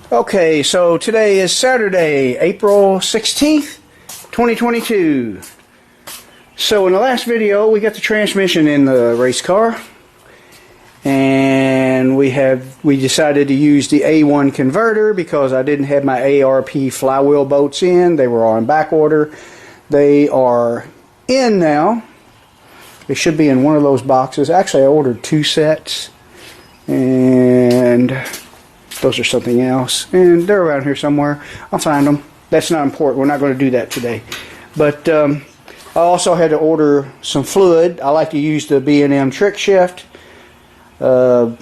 Okay, so today is Saturday, April 16th, 2022. So in the last video, we got the transmission in the race car, and we decided to use the A1 converter because I didn't have my ARP flywheel bolts in. They were on back order. They are in now. They should be in one of those boxes. Actually, I ordered 2 sets, and those are something else, and they're around here somewhere. I'll find them. That's not important. We're not going to do that today. But I also had to order some fluid. I like to use the B&M trick shift. A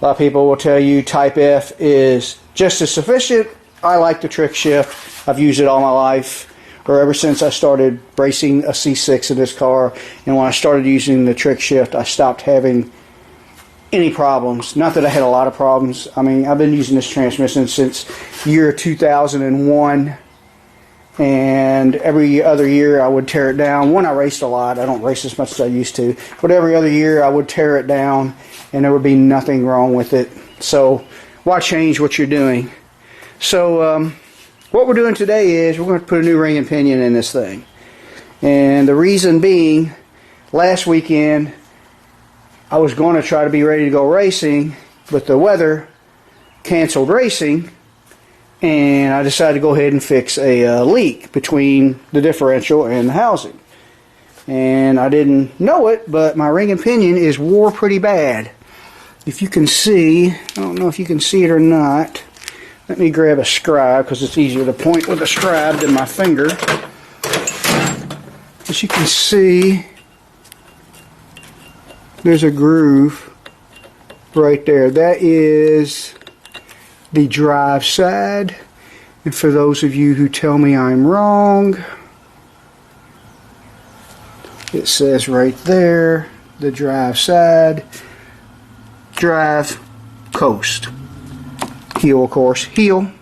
lot of people will tell you Type F is just as sufficient. I like the trick shift. I've used it all my life, or ever since I started racing a C6 in this car. And when I started using the trick shift, I stopped having any problems. Not that I had a lot of problems. I mean, I've been using this transmission since year 2001, and every other year I would tear it down. When I raced a lot, I don't race as much as I used to, but every other year I would tear it down and there would be nothing wrong with it. So why change what you're doing? So what we're doing today is we're going to put a new ring and pinion in this thing, and the reason being, last weekend I was going to try to be ready to go racing, but the weather canceled racing, and I decided to go ahead and fix a leak between the differential and the housing. And I didn't know it, but my ring and pinion is wore pretty bad. If you can see, I don't know if you can see it or not. Let me grab a scribe because it's easier to point with a scribe than my finger. As you can see, there's a groove right there. That is the drive side. And for those of you who tell me I'm wrong, it says right there, the drive side, drive, coast. Heel, of course, heel.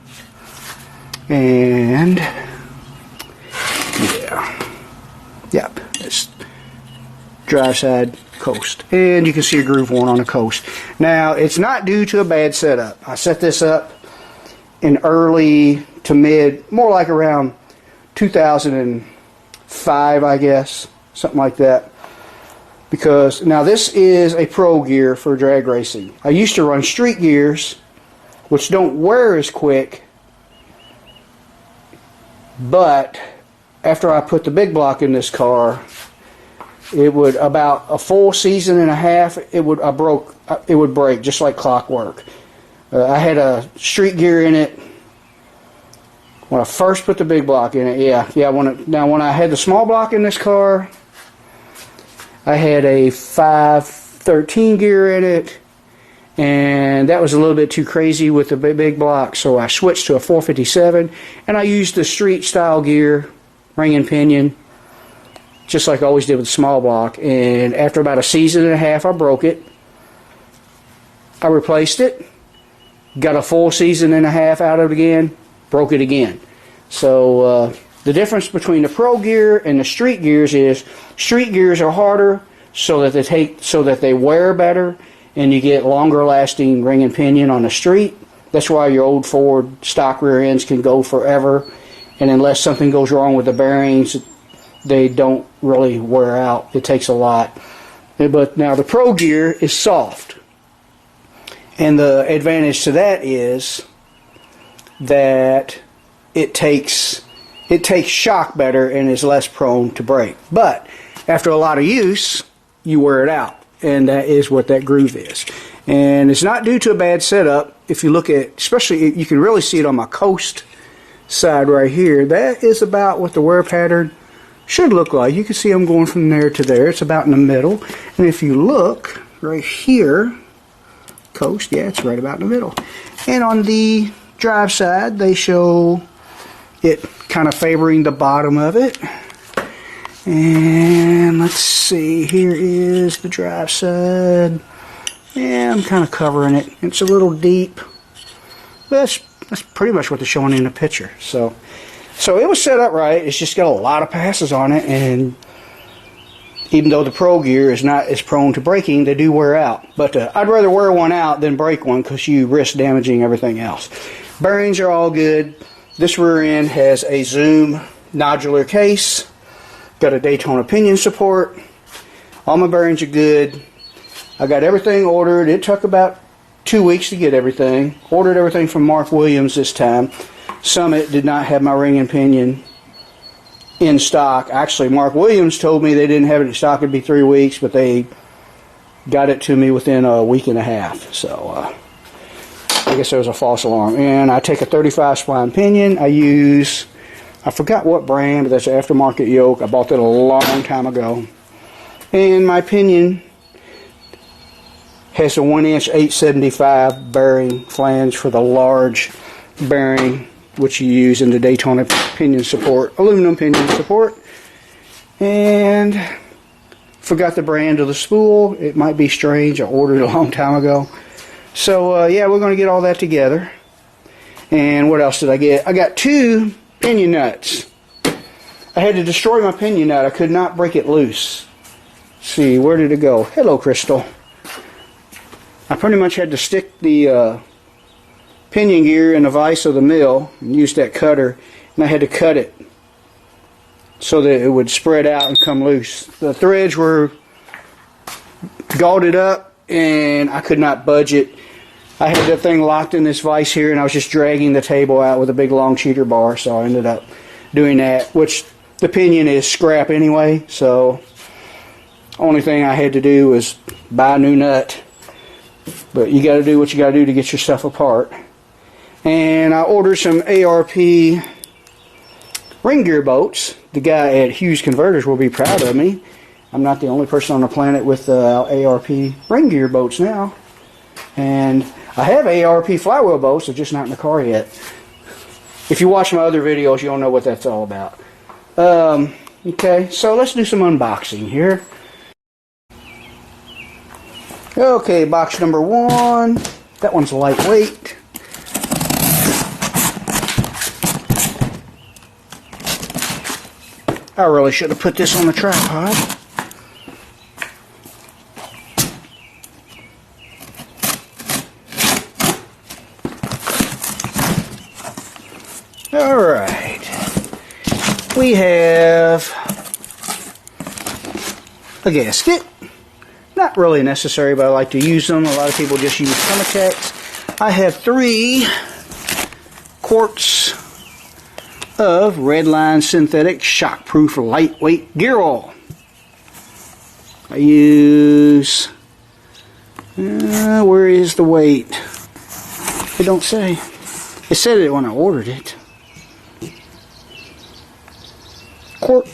And yep, it's drive side, coast. And you can see a groove one on the coast. Now, it's not due to a bad setup. I set this up in early to mid, more like around 2005, I guess, something like that. Because now this is a pro gear for drag racing. I used to run street gears, which don't wear as quick, but after I put the big block in this car, it would, about a full season and a half, it would break just like clockwork. I had a street gear in it when I first put the big block in it. When I had the small block in this car, I had a 513 gear in it, and that was a little bit too crazy with the big block, so I switched to a 457, and I used the street style gear, ring and pinion, just like I always did with the small block. And after about a season and a half, I broke it. I replaced it, got a full season and a half out of it again, broke it again. So the difference between the pro gear and the street gears is street gears are harder, so that they wear better, and you get longer lasting ring and pinion on the street. That's why your old Ford stock rear ends can go forever, and unless something goes wrong with the bearings, they don't really wear out. It takes a lot. But now the pro gear is soft, and the advantage to that is that it takes shock better and is less prone to break. But after a lot of use, you wear it out, and that is what that groove is. And it's not due to a bad setup. If you look at, especially, you can really see it on my coast side right here. That is about what the wear pattern should look like. You can see I'm going from there to there. It's about in the middle. And if you look right here, coast, yeah, it's right about in the middle. And on the drive side, they show it kind of favoring the bottom of it. And let's see, here is the drive side. Yeah, I'm kind of covering it. It's a little deep. But that's pretty much what they're showing in the picture. So it was set up right. It's just got a lot of passes on it, and Even though the Pro gear is not as prone to breaking, they do wear out. But I'd rather wear one out than break one because you risk damaging everything else. Bearings are all good. This rear end has a Zoom nodular case. Got a Daytona pinion support. All my bearings are good. I got everything ordered. It took about 2 weeks to get everything. Ordered everything from Mark Williams this time. Summit did not have my ring and pinion in stock. Actually, Mark Williams told me they didn't have it in stock. It'd be 3 weeks, but they got it to me within a week and a half. So I guess there was a false alarm. And I take a 35 spline pinion. I forgot what brand, but that's an aftermarket yoke. I bought that a long time ago. And my pinion has a 1-inch 875 bearing flange for the large bearing, which you use in the Daytona pinion support, aluminum pinion support. And forgot the brand of the spool. It might be strange. I ordered it a long time ago. So yeah, we're going to get all that together. And what else did I get? I got 2 pinion nuts. I had to destroy my pinion nut. I could not break it loose. Let's see, where did it go? Hello, Crystal. I pretty much had to stick the pinion gear in the vise of the mill and use that cutter, and I had to cut it so that it would spread out and come loose. The threads were gauted up and I could not budge it. I had that thing locked in this vise here and I was just dragging the table out with a big long cheater bar, so I ended up doing that, which the pinion is scrap anyway, so only thing I had to do was buy a new nut. But you got to do what you got to do to get your stuff apart. And I ordered some ARP ring gear bolts. The guy at Hughes Converters will be proud of me. I'm not the only person on the planet with ARP ring gear bolts now. And I have ARP flywheel bolts, they're just not in the car yet. If you watch my other videos, you'll know what that's all about. Okay, so let's do some unboxing here. Okay, box number 1. That one's lightweight. I really should have put this on the tripod. Alright. We have a gasket. Not really necessary, but I like to use them. A lot of people just use Permatex. I have 3 quarts of Redline synthetic shockproof lightweight gear oil. I use, where is the weight? It don't say. It said it when I ordered it. Quart.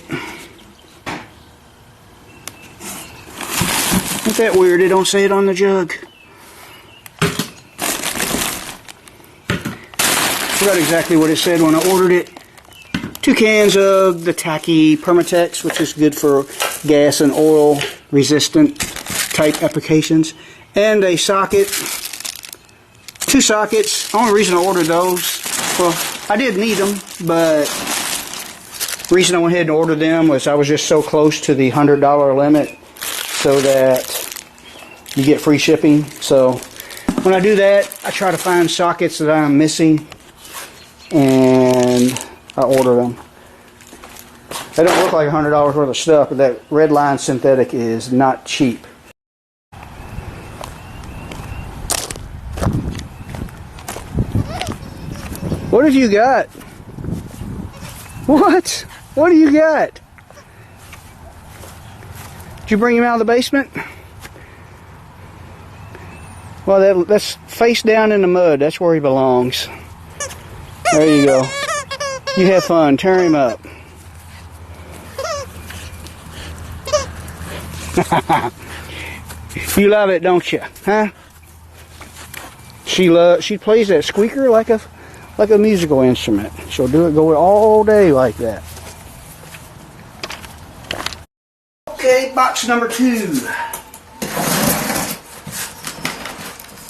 Ain't that weird? It don't say it on the jug. Forgot exactly what it said when I ordered it. 2 cans of the tacky Permatex, which is good for gas and oil resistant type applications, and a socket. 2 sockets. The only reason I ordered those, well, I did need them, but the reason I went ahead and ordered them was I was just so close to the $100 limit so that you get free shipping. So when I do that, I try to find sockets that I'm missing and I order them. They don't look like $100 worth of stuff, but that Redline synthetic is not cheap. What have you got? What? What do you got? Did you bring him out of the basement? Well, that's face down in the mud. That's where he belongs. There you go. You have fun. Tear him up. You love it, don't you? Huh? She plays that squeaker like a musical instrument. She'll do it going all day like that. Okay, box number 2.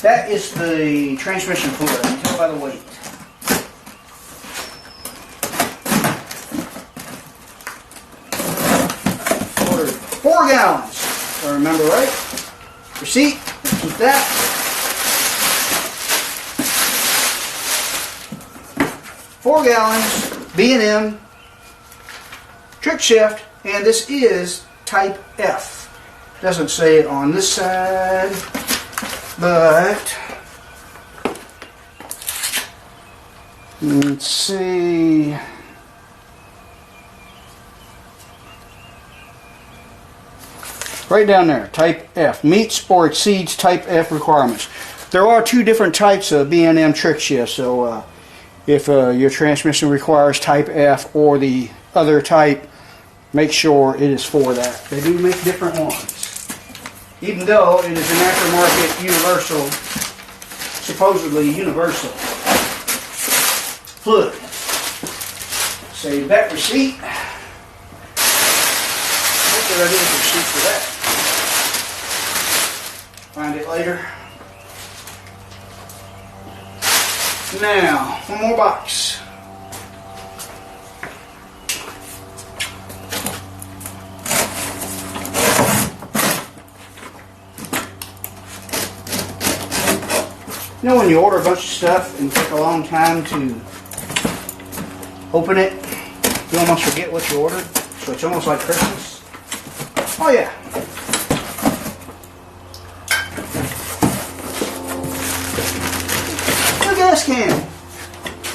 That is the transmission fluid. You can tell by the weight. Ordered 4 4 gallons. If I remember right. Receipt. Keep that. 4 gallons. B&M. Trick shift. And this is type F. Doesn't say it on this side, but let's see. Right down there, type F. Meets or exceeds type F requirements. There are 2 different types of B&M trick shifts, so if your transmission requires type F or the other type, make sure it is for that. They do make different ones. Even though it is an aftermarket universal, supposedly universal fluid. Save that receipt. What did I do with the receipt for that? Find it later. Now, one more box. You know when you order a bunch of stuff and take a long time to open it, you almost forget what you ordered, so it's almost like Christmas? Oh yeah. A gas can.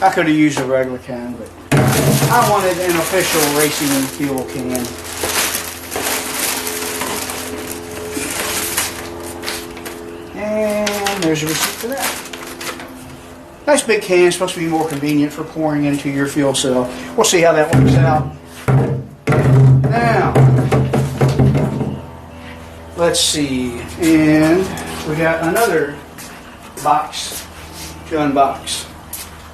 I could have used a regular can, but I wanted an official racing fuel can. And there's a receipt for that. Nice big can, supposed to be more convenient for pouring into your fuel cell. We'll see how that works out. Now, let's see. And we got another box to unbox.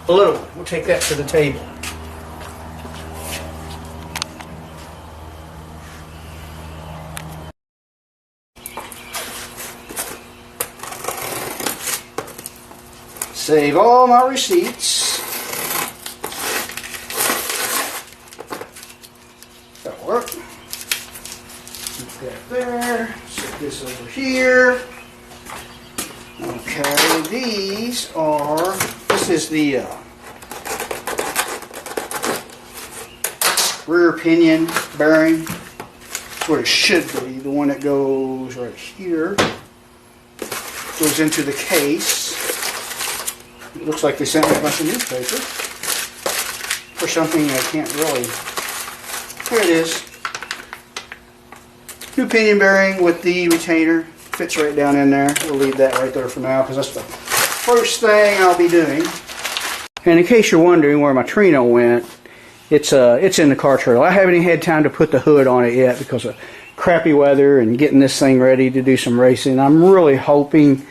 A little one. We'll take that to the table. Save all my receipts. That'll work. Keep that there. Set this over here. Okay, these are, this is the rear pinion bearing. That's what it should be. The one that goes right here. Goes into the case. It looks like they sent me a bunch of newspaper for something I can't really. Here it is. New pinion bearing with the retainer. Fits right down in there. We'll leave that right there for now because that's the first thing I'll be doing. And in case you're wondering where my Trino went, it's in the car trailer. I haven't even had time to put the hood on it yet because of crappy weather and getting this thing ready to do some racing. I'm really hoping.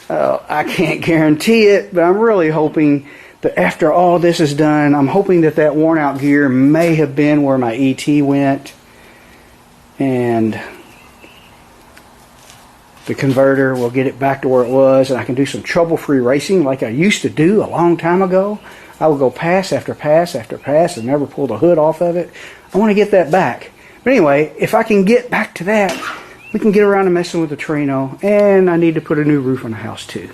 I can't guarantee it, but I'm really hoping that after all this is done, I'm hoping that that worn out gear may have been where my ET went, and the converter will get it back to where it was, and I can do some trouble-free racing like I used to do a long time ago. I would go pass after pass after pass and never pull the hood off of it. I want to get that back. But anyway, if I can get back to that, we can get around to messing with the Trino, and I need to put a new roof on the house too.